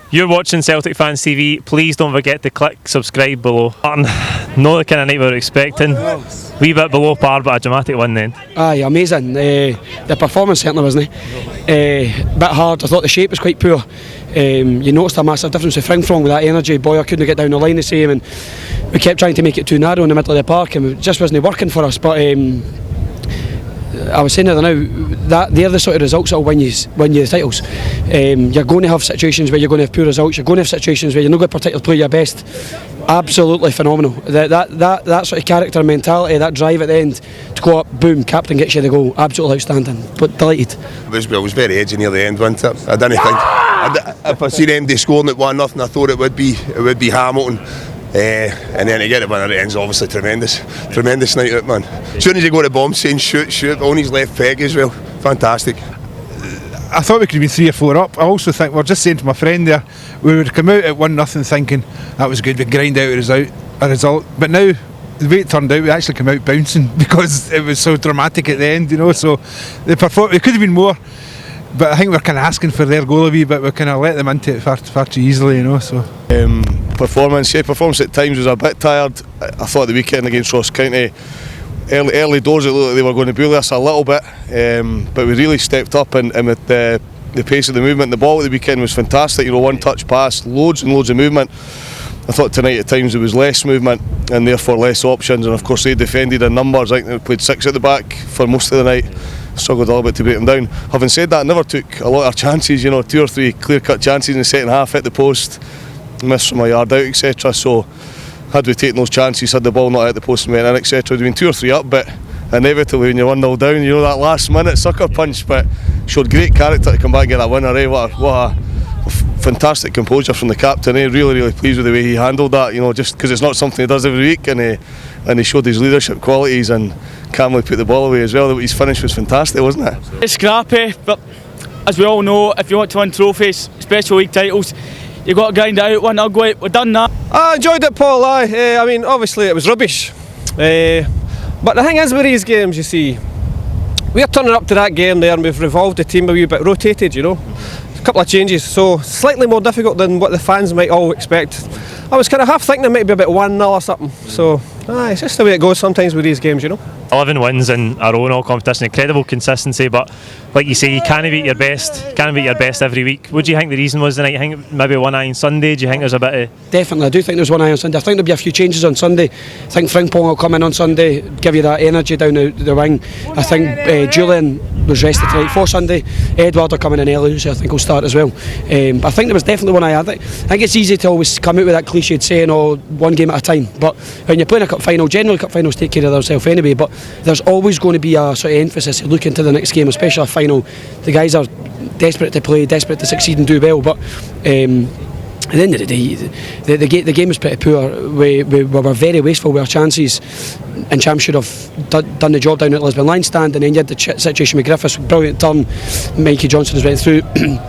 You're watching Celtic Fans TV. Please don't forget to click subscribe below. Not the kind of night we were expecting. Wee bit below par, but a dramatic win then. Aye, amazing. The performance certainly wasn't. Bit hard. I thought the shape was quite poor. You noticed a massive difference with Fringfrong with that energy. Boyer couldn't get down the line the same, and we kept trying to make it too narrow in the middle of the park, and it just wasn't working for us. But I was saying the other now that they're the sort of results that will win you the titles. You're going to have situations where you're going to have poor results. You're going to have situations where you're not going to particularly play your best. Absolutely phenomenal. That sort of character and mentality, that drive at the end to go up, boom, captain gets you the goal. Absolutely outstanding. But delighted. It was very edgy near the end, wasn't it? I didn't think if I seen MD scoring at 1-0, I thought it would be Hamilton. And then to get it when it ends, obviously tremendous night out, man. As soon as you go to bomb saying shoot on his left peg as well, fantastic. I thought we could have been 3 or 4 up. I also think, we were just saying to my friend there, we would come out at 1-0 thinking that was good, we grind out a result. But now, the way it turned out, we actually came out bouncing because it was so dramatic at the end, you know. So it could have been more, but I think we're kind of asking for their goal a wee bit. We kind of let them into it far too easily, you know. So performance at times was a bit tired. I thought the weekend against Ross County, early doors it looked like they were going to bully us a little bit, but we really stepped up, and with the pace of the movement, the ball at the weekend was fantastic. You know, one touch pass, loads and loads of movement. I thought tonight at times there was less movement and therefore less options, and of course they defended in numbers. I think they played 6 at the back for most of the night. Struggled a little bit to beat them down. Having said that, never took a lot of chances. You know, 2 or 3 clear-cut chances in the second half, hit the post, missed from a yard out, etc. So had we taken those chances, had the ball not hit the post and went in, etc., we'd been 2 or 3 up, but inevitably when you're 1-0 down, you know, that last minute sucker punch, but showed great character to come back and get that winner. What a fantastic composure from the captain. Really pleased with the way he handled that, you know, just because it's not something he does every week, and he showed his leadership qualities and calmly put the ball away as well. His finish was fantastic, wasn't it? It's scrappy, but as we all know, if you want to win trophies, special league titles, you've got to grind it out, win ugly. We've done that. I enjoyed it, Paul. I mean, obviously it was rubbish, but the thing is with these games, you see, we're turning up to that game there and we've revolved the team a wee bit, rotated, you know, a couple of changes, so slightly more difficult than what the fans might all expect. I was kind of half thinking it might be about 1-0 or something, so it's just the way it goes sometimes with these games, you know. 11 wins in a row in all competition, incredible consistency, but like you say, you can't beat your best every week. What do you think the reason was tonight? You think maybe one eye on Sunday? Do you think there's a bit of... Definitely, I do think there's one eye on Sunday. I think there'll be a few changes on Sunday. I think Fringfrong will come in on Sunday, give you that energy down the wing. I think Julian was rested tonight for Sunday. Edward will come in early, so I think he'll start as well. But I think there was definitely one eye. I think it's easy to always come out with that cliched saying, one game at a time, but when you're playing a cup final, generally cup finals take care of themselves anyway, but there's always going to be a sort of emphasis to look into the next game, especially a final. The guys are desperate to play, desperate to succeed and do well, but at the end of the day, the game was pretty poor. We were very wasteful with our chances, and Cham should have done the job down at Lisbon line stand, and then you had the situation with Griffiths, brilliant turn, Mikey Johnson has went through.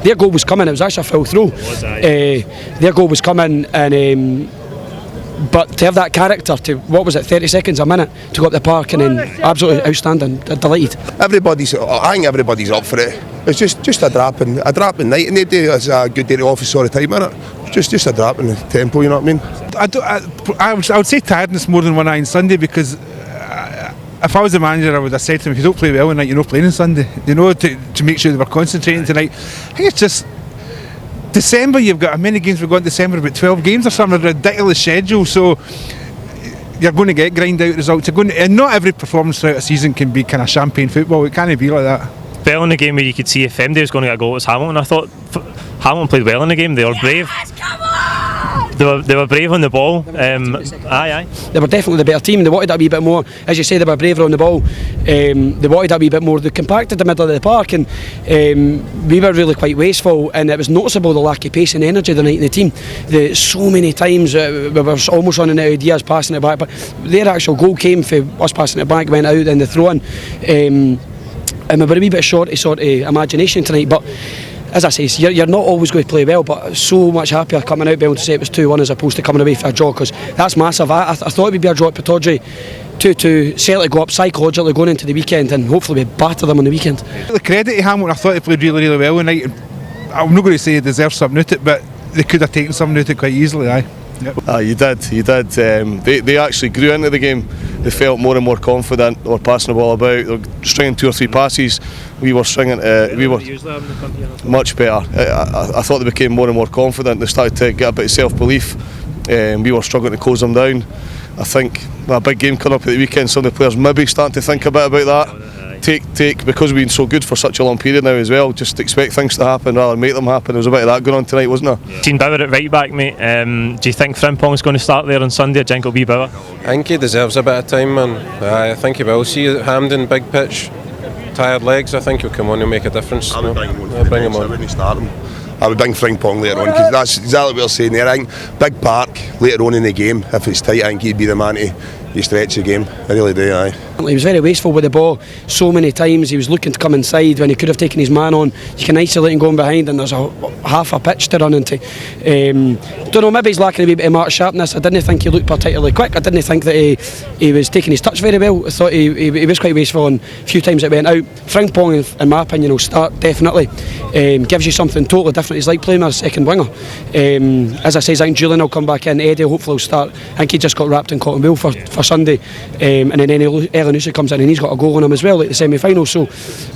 Their goal was coming, it was actually a full throw. Their goal was coming, and but to have that character to, 30 seconds a minute to go up the park, and then absolutely outstanding, delighted. I think everybody's up for it. It's just a drop in night, and nobody has a good day to office all the time, innit? Just a drop in the tempo, you know what I mean? I would say tiredness more than one eye on Sunday, because if I was the manager, I would have said to him, if you don't play well tonight, you're not playing on Sunday, you know, to make sure they were concentrating tonight. I think it's just December, you've got how many games we've got in December, about 12 games or something, a ridiculous schedule, so you're going to get grind out results. And not every performance throughout a season can be kind of champagne football, it can't be like that. Well, in the game where you could see if MD was going to get a goal, it was Hamilton. I thought Hamilton played well in the game, they were brave. They were brave on the ball. Aye. They were definitely the better team. They wanted that a wee bit more. As you say, they were braver on the ball. They wanted that a wee bit more. They compacted the middle of the park, and we were really quite wasteful. And it was noticeable the lack of pace and energy the night in the team. So many times we were almost running out of ideas, passing it back. But their actual goal came from us passing it back, went out, and the throw in. And we were a wee bit short of sort of imagination tonight. But as I say, you're not always going to play well, but so much happier coming out being able to say it was 2-1 as opposed to coming away for a draw, because that's massive. I thought it would be a draw at Pittodrie, 2-2, Celtic go up psychologically going into the weekend, and hopefully we batter them on the weekend. The credit to Hamilton, I thought he played really well tonight. I'm not going to say he deserves something out of it, but they could have taken something out of it quite easily. Aye. Yep. You did. They actually grew into the game. They felt more and more confident. They were passing the ball about. They were stringing 2 or 3 passes. We were stringing. We were much better. I thought they became more and more confident. They started to get a bit of self-belief. We were struggling to close them down. I think a big game coming up at the weekend. Some of the players maybe starting to think a bit about that. Take because we've been so good for such a long period now as well. Just expect things to happen rather than make them happen. There was a bit of that going on tonight, wasn't there? Seen Bauer at right back, mate. Do you think Frimpong's going to start there on Sunday? Or do you think it'll be Bauer? I think he deserves a bit of time, man. I think he will. See Hampden, big pitch, tired legs. I think he'll come on and make a difference. I would bring him on. I wouldn't start him. I would bring Frimpong later on, because that's exactly what we're saying there. I think big Park later on in the game, if it's tight, I think he'd be the man to stretch the game. I really do, aye. He was very wasteful with the ball so many times. He was looking to come inside when he could have taken his man on. You can isolate and go in behind, and there's half a pitch to run into. Don't know, maybe he's lacking a wee bit of mark sharpness. I didn't think he looked particularly quick. I didn't think that he was taking his touch very well. I thought he was quite wasteful, and a few times it went out. Frimpong, in my opinion, will start definitely. Gives you something totally different. He's like playing as a second winger. As I say, I think Julian will come back in. Eddie hopefully will start. I think he just got wrapped in cotton wool for Sunday, and then Elanusa comes in and he's got a goal on him as well at the semi-final. So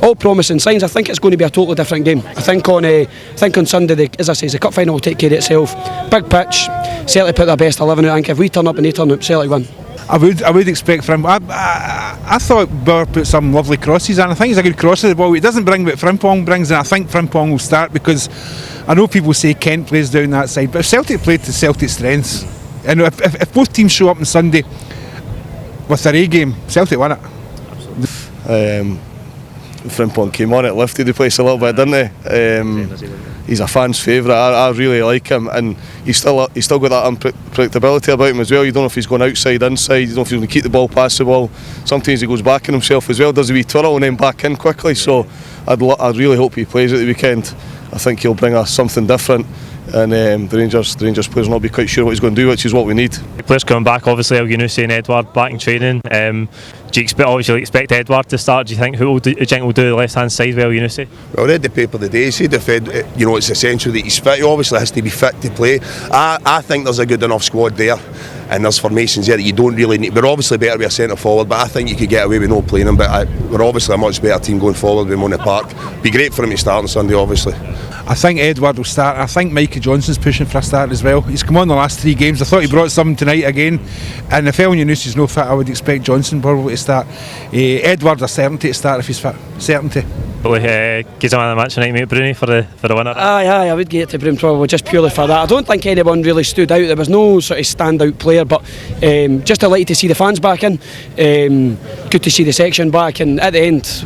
all promising signs. I think it's going to be a totally different game. I think on Sunday, as I say, the cup final will take care of itself. Big pitch, Celtic put their best 11 out. I think if we turn up and they turn up, Celtic win. I would expect from him. I thought Bauer put some lovely crosses in. I think he's a good crosser of the ball. He doesn't bring what Frimpong brings, and I think Frimpong will start, because I know people say Kent plays down that side, but if Celtic played to Celtic strengths, and if both teams show up on Sunday with their A game, Celtic win it. Frimpong came on, it lifted the place a little bit, didn't he? He's a fan's favourite. I really like him, and he's still got that unpredictability about him as well. You don't know if he's going outside, inside. You don't know if he's going to keep the ball, pass the ball. Sometimes he goes back in himself as well, does a wee twirl and then back in quickly. So I'd really hope he plays at the weekend. I think he'll bring us something different, and the Rangers players will not be quite sure what he's going to do, which is what we need. The players coming back, obviously Elanusa and Edouard back in training. Do you expect Edouard to start? Do you think who will do the left hand side with Elanusa? Well, I read the paper today. He defended, it's essential that he's fit. He obviously has to be fit to play. I think there's a good enough squad there, and there's formations there that you don't really need. We're obviously better with a centre forward, but I think you could get away with no playing him. But we're obviously a much better team going forward with him on the park. Be great for him to start on Sunday, obviously. I think Edouard will start. I think Micah Johnson's pushing for a start as well. He's come on the last 3 games. I thought he brought something tonight again. And if Elanusa is no fit, I would expect Johnson probably to start. Edouard's a certainty to start if he's fit. Certainty. Gives him a match tonight, mate, Bruni, for the winner. Aye, I would get it to Broom probably just purely for that. I don't think anyone really stood out. There was no sort of standout player, but just delighted to see the fans back in. Good to see the section back, and at the end,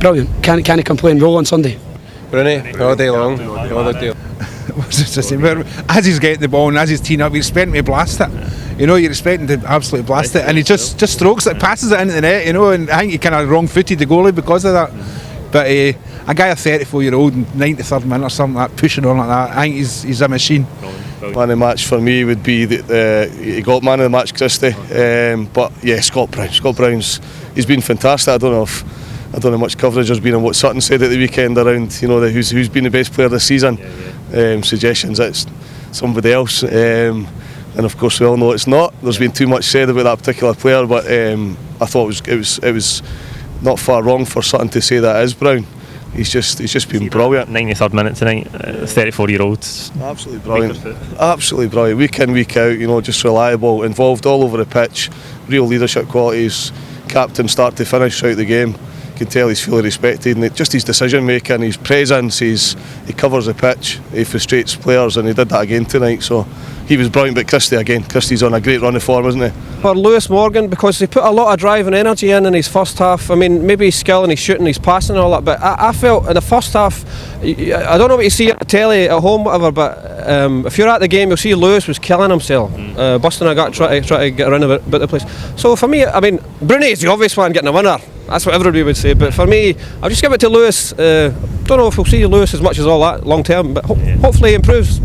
brilliant. Can't complain. Roll on Sunday. Bruni, all day long, all the day. As he's getting the ball and as he's teeing up, you're expecting to blast it. You're expecting to absolutely blast it, and he just strokes it, passes it into the net. And I think he kind of wrong-footed the goalie because of that. But a guy of 34-year-old in 93rd minute or something like that, pushing on like that, I think he's a machine. Man of the match for me would be he got man of the match, Christie. But yeah, Scott Brown's he's been fantastic. I don't know much coverage there's been on what Sutton said at the weekend around who's been the best player this season. Suggestions it's somebody else, and of course we all know it's not. There's been too much said about that particular player, but I thought it was not far wrong for Sutton to say that it is Brown. He's just been brilliant. 93rd minute tonight, 34-year-old. Absolutely brilliant. Absolutely brilliant. Week in, week out, just reliable, involved all over the pitch, real leadership qualities, captain start to finish throughout the game. You can tell he's fully respected, and just his decision making, his presence, he covers the pitch, he frustrates players, and he did that again tonight. So he was brilliant. But Christie's on a great run of form, isn't he? For Lewis Morgan, because he put a lot of drive and energy in his first half. I mean, maybe his skill and his shooting, his passing and all that, but I felt in the first half, I don't know what you see at the telly at home, whatever, but if you're at the game, you'll see Lewis was killing himself, busting a gut, trying to get around about the place. So for me, I mean, Bruni is the obvious one getting a winner. That's what everybody would say, but for me, I'll just give it to Lewis. Don't know if we'll see Lewis as much as all that long term, but hopefully he improves.